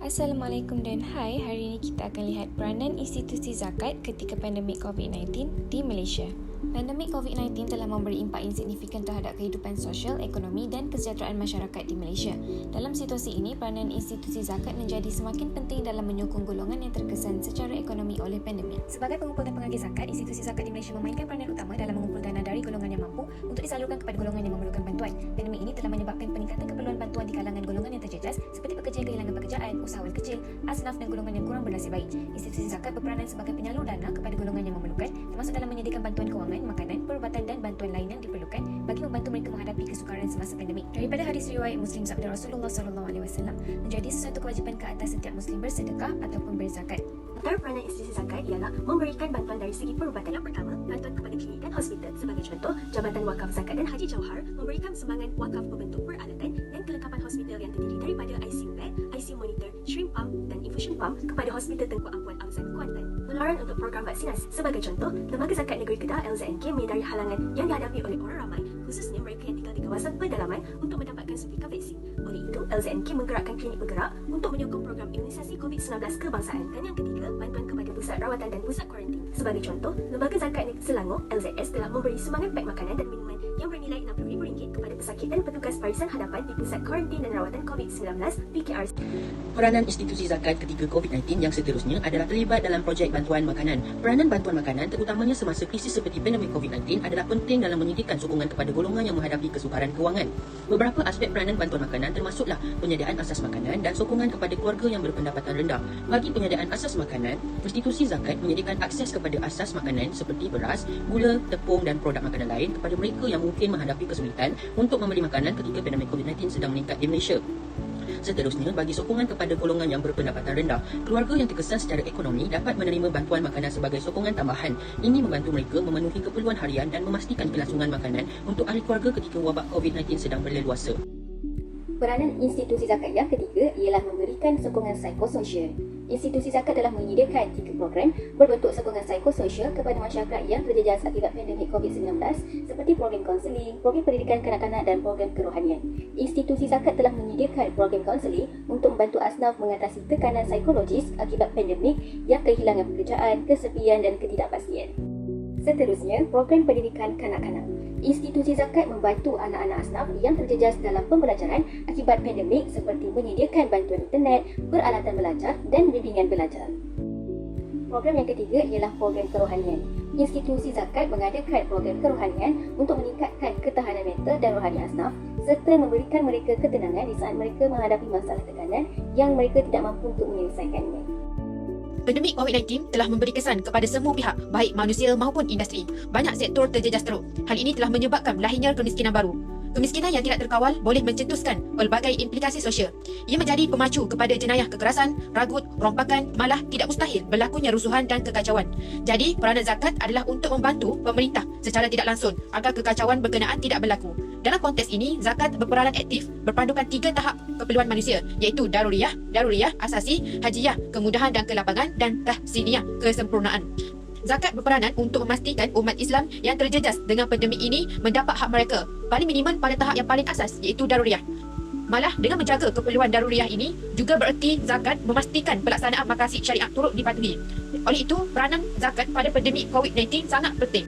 Assalamualaikum dan hai, hari ini kita akan lihat peranan institusi zakat ketika pandemik COVID-19 di Malaysia. Pandemik COVID-19 telah memberi impak yang signifikan terhadap kehidupan sosial, ekonomi dan kesejahteraan masyarakat di Malaysia. Dalam situasi ini, peranan institusi zakat menjadi semakin penting dalam menyokong golongan yang terkesan secara ekonomi oleh pandemik. Sebagai pengumpul dan pengagih zakat, institusi zakat di Malaysia memainkan peranan utama dalam mengumpul dana dari golongan yang mampu untuk disalurkan kepada golongan yang memerlukan bantuan. Pandemik ini telah menyebabkan peningkatan keperluan bantuan di kalangan golongan yang terjejas seperti pekerja yang kehilangan pekerjaan, usahawan kecil, asnaf dan golongan yang kurang bernasib baik. Institusi zakat berperanan sebagai penyalur dana kepada golongan yang memerlukan, termasuk dalam menyediakan bantuan kewangan, makanan, perubatan dan bantuan lain yang diperlukan bagi membantu mereka menghadapi kesukaran semasa pandemik. Daripada hadis riwayat Muslim sabda Rasulullah SAW, menjadi sesuatu kewajipan ke atas setiap Muslim bersedekah ataupun berzakat. Antara peranan institusi zakat ialah memberikan bantuan dari segi perubatan. Yang pertama, bantuan kepada klinik dan hospital. Sebagai contoh, Jabatan Wakaf Zakat dan Haji Jauhar memberikan sumbangan wakaf berbentuk peralatan dan kelengkapan hospital yang terdiri daripada ICU bed, ICU monitor, shrimp pump dan infusion pump kepada Hospital Tengku Ampuan Al-Zan Kuantan. Pengeluaran untuk program vaksinasi. Sebagai contoh, Lembaga Zakat Negeri Kedah LZNK menyedari halangan yang dihadapi oleh orang ramai, khususnya mereka yang tinggal di kawasan pedalaman untuk mendapatkan suntikan vaksin. Oleh itu, LZNK menggerakkan klinik bergerak untuk menyokong program imunisasi COVID-19 kebangsaan. Dan yang ketiga, bantuan kepada pusat rawatan dan pusat kuarantin. Sebagai contoh, Lembaga Zakat Negeri Selangor LZS telah memberi sumbangan beg makanan dan minuman yang bernilai RM60,000 kepada pesakit dan petugas barisan hadapan di pusat kuarantin dan rawatan COVID-19 PKR. Peranan institusi zakat ketika COVID-19 yang seterusnya adalah terlibat dalam projek bantuan makanan. Peranan bantuan makanan terutamanya semasa krisis seperti pandemik COVID-19 adalah penting dalam menyediakan sokongan kepada golongan yang menghadapi kesukaran kewangan. Beberapa aspek peranan bantuan makanan termasuklah penyediaan asas makanan dan sokongan kepada keluarga yang berpendapatan rendah. Bagi penyediaan asas makanan, institusi zakat menyediakan akses kepada asas makanan seperti beras, gula, tepung dan produk makanan lain kepada mereka yang mungkin menghadapi kesulitan untuk membeli makanan ketika pandemik COVID-19 sedang meningkat di Malaysia. Seterusnya, bagi sokongan kepada golongan yang berpendapatan rendah, keluarga yang terkesan secara ekonomi dapat menerima bantuan makanan sebagai sokongan tambahan. Ini membantu mereka memenuhi keperluan harian dan memastikan kelangsungan makanan untuk ahli keluarga ketika wabak COVID-19 sedang berleluasa. Peranan institusi zakat yang ketiga ialah memberikan sokongan psikososial. Institusi zakat telah menyediakan 3 program berbentuk sokongan psikososial kepada masyarakat yang terjejas akibat pandemik COVID-19 seperti program kaunseling, program pendidikan kanak-kanak dan program kerohanian. Institusi zakat telah menyediakan program kaunseling untuk membantu asnaf mengatasi tekanan psikologis akibat pandemik yang kehilangan pekerjaan, kesepian dan ketidakpastian. Seterusnya, program pendidikan kanak-kanak. Institusi zakat membantu anak-anak asnaf yang terjejas dalam pembelajaran akibat pandemik seperti menyediakan bantuan internet, peralatan belajar dan bimbingan belajar. Program yang ketiga ialah program kerohanian. Institusi zakat mengadakan program kerohanian untuk meningkatkan ketahanan mental dan rohani asnaf serta memberikan mereka ketenangan di saat mereka menghadapi masalah tekanan yang mereka tidak mampu untuk menyelesaikannya. Pandemik COVID-19 telah memberi kesan kepada semua pihak, baik manusia maupun industri. Banyak sektor terjejas teruk. Hal ini telah menyebabkan lahirnya kemiskinan baru. Kemiskinan yang tidak terkawal boleh mencetuskan pelbagai implikasi sosial. Ia menjadi pemacu kepada jenayah kekerasan, ragut, rompakan, malah tidak mustahil berlakunya rusuhan dan kekacauan. Jadi, peranan zakat adalah untuk membantu pemerintah secara tidak langsung agar kekacauan berkenaan tidak berlaku. Dalam konteks ini, zakat berperanan aktif berpandukan 3 tahap keperluan manusia iaitu daruriyah, asasi, hajiyah, kemudahan dan kelapangan dan tahsiniyah, kesempurnaan. Zakat berperanan untuk memastikan umat Islam yang terjejas dengan pandemik ini mendapat hak mereka, paling minimum pada tahap yang paling asas iaitu daruriyah. Malah dengan menjaga keperluan daruriyah ini juga bererti zakat memastikan pelaksanaan maqasid syariat turut dipatuhi. Oleh itu, peranan zakat pada pandemik COVID-19 sangat penting.